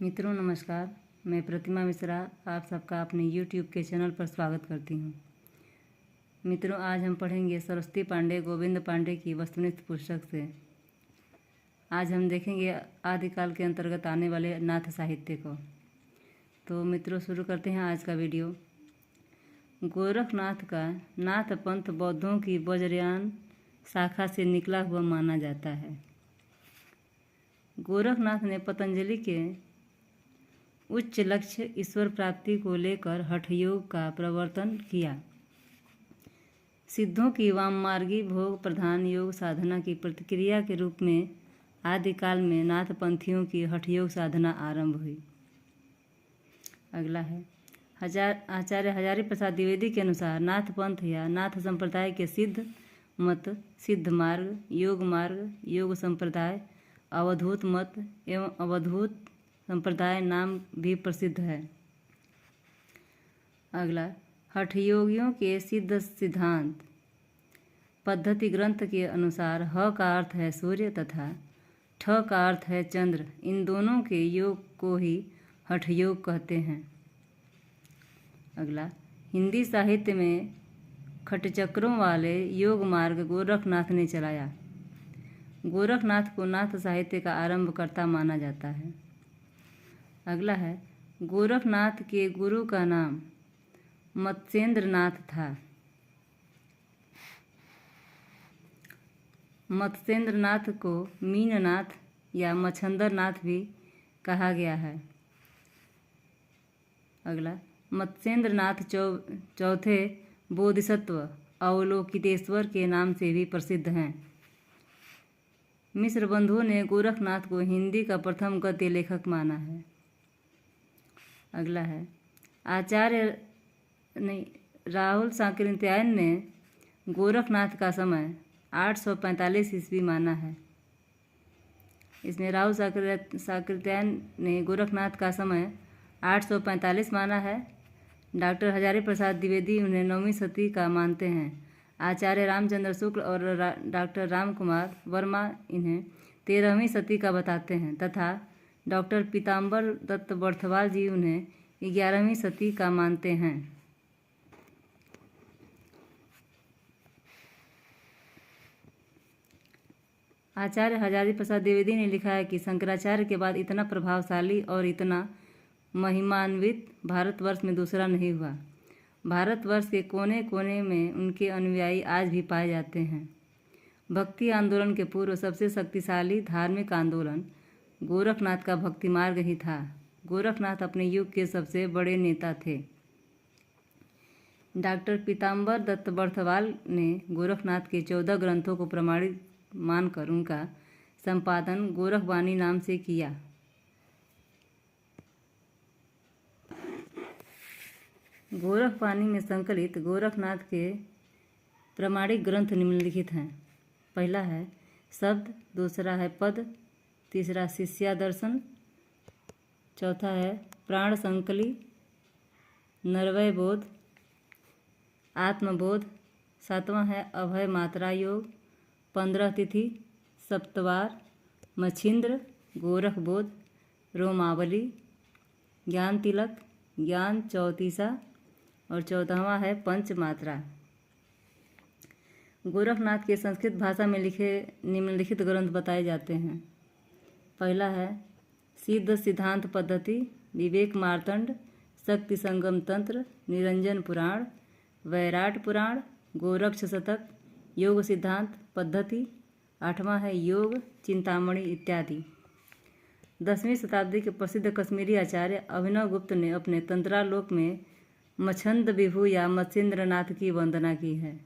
मित्रों नमस्कार। मैं प्रतिमा मिश्रा आप सबका अपने YouTube के चैनल पर स्वागत करती हूँ। मित्रों आज हम पढ़ेंगे सरस्वती पांडे गोविंद पांडे की वस्तुनिष्ठ पुस्तक से। आज हम देखेंगे आदिकाल के अंतर्गत आने वाले नाथ साहित्य को। तो मित्रों शुरू करते हैं आज का वीडियो। गोरखनाथ का नाथ पंथ बौद्धों की वज्रयान शाखा से निकला हुआ माना जाता है। गोरखनाथ ने पतंजलि के उच्च लक्ष्य ईश्वर प्राप्ति को लेकर हठयोग का प्रवर्तन किया। सिद्धों की वाममार्गी भोग प्रधान योग साधना की प्रतिक्रिया के रूप में आदिकाल में नाथपंथियों की हठयोग साधना आरंभ हुई। अगला है आचार्य हजारी प्रसाद द्विवेदी के अनुसार नाथ पंथ या नाथ संप्रदाय के सिद्ध मत, सिद्ध मार्ग, योग संप्रदाय, अवधूत मत एवं अवधूत संप्रदाय नाम भी प्रसिद्ध है। अगला हठयोगियों के सिद्ध सिद्धांत पद्धति ग्रंथ के अनुसार ह का अर्थ है सूर्य तथा ठ का अर्थ है चंद्र। इन दोनों के योग को ही हठयोग कहते हैं। अगला हिंदी साहित्य में खटचक्रों वाले योग मार्ग गोरखनाथ ने चलाया। गोरखनाथ को नाथ साहित्य का आरंभकर्ता माना जाता है। अगला है गोरखनाथ के गुरु का नाम मत्स्येंद्रनाथ था। मत्स्येंद्रनाथ को मीननाथ या मच्छंदरनाथ भी कहा गया है। अगला मत्स्येंद्रनाथ चौथे बोधिसत्व अवलोकितेश्वर के नाम से भी प्रसिद्ध हैं। मिश्र बंधुओं ने गोरखनाथ को हिंदी का प्रथम गद्य लेखक माना है। अगला है राहुल सांकृत्यायन ने गोरखनाथ का समय 845 ईस्वी माना है। इसमें राहुल सांकृत्यायन ने गोरखनाथ का समय 845 माना है। डॉक्टर हजारी प्रसाद द्विवेदी उन्हें 9वीं सदी का मानते हैं। आचार्य रामचंद्र शुक्ल और डॉक्टर राम कुमार वर्मा इन्हें 13वीं सदी का बताते हैं तथा डॉक्टर पीताम्बर दत्त बर्थवाल जी उन्हें 11वीं सदी का मानते हैं। आचार्य हजारी प्रसाद द्विवेदी ने लिखा है कि शंकराचार्य के बाद इतना प्रभावशाली और इतना महिमान्वित भारतवर्ष में दूसरा नहीं हुआ। भारतवर्ष के कोने कोने में उनके अनुयायी आज भी पाए जाते हैं। भक्ति आंदोलन के पूर्व सबसे शक्तिशाली धार्मिक आंदोलन गोरखनाथ का भक्ति मार्ग ही था। गोरखनाथ अपने युग के सबसे बड़े नेता थे। डॉक्टर पीताम्बर दत्त बर्थवाल ने गोरखनाथ के 14 ग्रंथों को प्रमाणित मानकर उनका संपादन गोरखवाणी नाम से किया। गोरखवाणी में संकलित गोरखनाथ के प्रमाणिक ग्रंथ निम्नलिखित हैं। पहला है शब्द, दूसरा है पद, तीसरा शिष्यादर्शन, चौथा है प्राण संकली, नरवय बोध, आत्मबोध, सातवां है अभय मात्रा योग, 15 तिथि, सप्तवार, मच्छिंद्र, गोरखबोध, रोमावली, ज्ञान तिलक, ज्ञान चौतीसा और 14वां है पंचमात्रा। गोरखनाथ के संस्कृत भाषा में लिखे निम्नलिखित ग्रंथ बताए जाते हैं। पहला है सिद्ध सिद्धांत पद्धति, विवेक मार्तंड, शक्ति संगम तंत्र, निरंजन पुराण, वैराट पुराण, गोरक्ष शतक, योग सिद्धांत पद्धति। 8वां है योग चिंतामणि इत्यादि। 10वीं शताब्दी के प्रसिद्ध कश्मीरी आचार्य अभिनव गुप्त ने अपने तंत्रालोक में मच्छंद विभु या मत्स्येंद्रनाथ की वंदना की है।